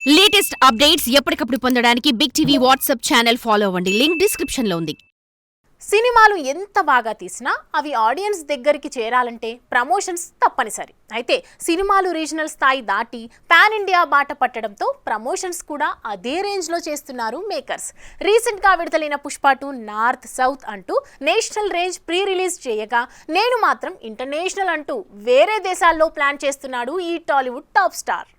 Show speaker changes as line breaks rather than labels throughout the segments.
Latest updates ఎప్పటికప్పుడు పొందడానికి big TV WhatsApp channel follow అవ్వండి. లింక్ డిస్క్రిప్షన్ లో ఉంది.
సినిమాలు ఎంత బాగా తీసినా అవి ఆడియన్స్ దగ్గరికి చేరాలంటే ప్రమోషన్స్ తప్పనిసరి. అయితే సినిమాలు రీజనల్ స్థాయి దాటి పాన్ ఇండియా బాట పట్టడంతో ప్రమోషన్స్ కూడా అదే రేంజ్లో చేస్తున్నారు మేకర్స్. రీసెంట్గా విడుదలైన పుష్ప 2 నార్త్ సౌత్ అంటూ నేషనల్ రేంజ్ ప్రీ రిలీజ్ చేయగా నేను మాత్రం ఇంటర్నేషనల్ అంటూ వేరే దేశాల్లో ప్లాన్ చేస్తున్నాడు ఈ Tollywood top star.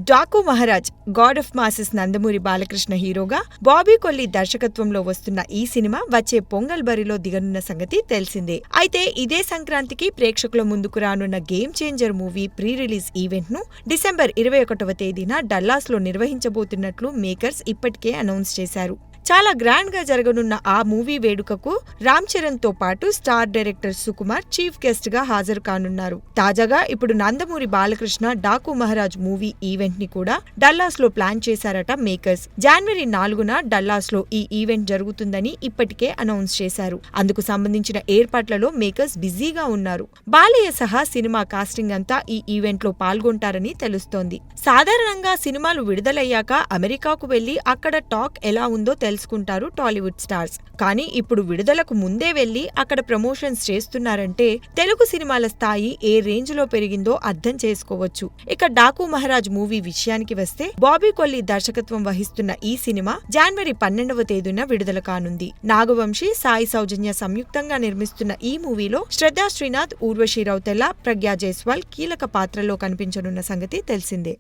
Daaku Maharaj God of masses Nandamuri Balakrishna హీరోగా బాబీ కొల్లి దర్శకత్వంలో వస్తున్న ఈ సినిమా వచ్చే పొంగల్ బరిలో దిగనున్న సంగతి తెలిసిందే. అయితే ఇదే సంక్రాంతికి ప్రేక్షకుల ముందుకు రానున్న game changer movie pre release event ను డిసెంబర్ 21వ తేదీన డల్లాస్ లో నిర్వహించబోతున్నట్లు మేకర్స్ ఇప్పటికే అనౌన్స్ చేశారు. చాలా గ్రాండ్ గా జరగనున్న ఆ మూవీ వేడుకకు రామ్ చరణ్ తో పాటు star director Sukumar chief guest గా హాజరు కానున్నారు. తాజాగా ఇప్పుడు నందమూరి బాలకృష్ణ డాకు మహారాజ్ మూవీ ఈవెంట్ ని కూడా డల్లాస్ లో ప్లాన్ చేశారట మేకర్స్. జనవరి 4న డల్లాస్ లో ఈ ఈవెంట్ జరుగుతుందని ఇప్పటికే అనౌన్స్ చేశారు. అందుకు సంబంధించిన ఏర్పాట్లలో మేకర్స్ బిజీగా ఉన్నారు. బాలయ్య సహా సినిమా కాస్టింగ్ అంతా ఈ ఈవెంట్ లో పాల్గొంటారని తెలుస్తోంది. సాధారణంగా సినిమాలు విడుదలయ్యాక అమెరికాకు వెళ్లి అక్కడ టాక్ ఎలా ఉందో తెలుసుకుంటారు టాలీవుడ్ స్టార్స్. కానీ ఇప్పుడు విడుదలకు ముందే వెళ్లి అక్కడ ప్రమోషన్స్ చేస్తున్నారంటే తెలుగు సినిమాల స్థాయి ఏ రేంజ్ లో పెరిగిందో అర్థం చేసుకోవచ్చు. ఇక డాకు మహారాజ్ మూవీ విషయానికి వస్తే బాబీ కొల్లి దర్శకత్వం వహిస్తున్న ఈ సినిమా జనవరి 12వ తేదీన విడుదల కానుంది. నాగవంశీ, సాయి సౌజన్య సంయుక్తంగా నిర్మిస్తున్న ఈ మూవీలో శ్రద్ధా శ్రీనాథ్, ఊర్వశీ రౌతెల్ల, ప్రజ్ఞా జైస్వాల్ కీలక పాత్రల్లో కనిపించనున్న సంగతి తెలిసిందే.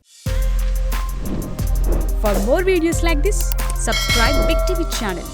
For more videos like this, subscribe Big TV channel.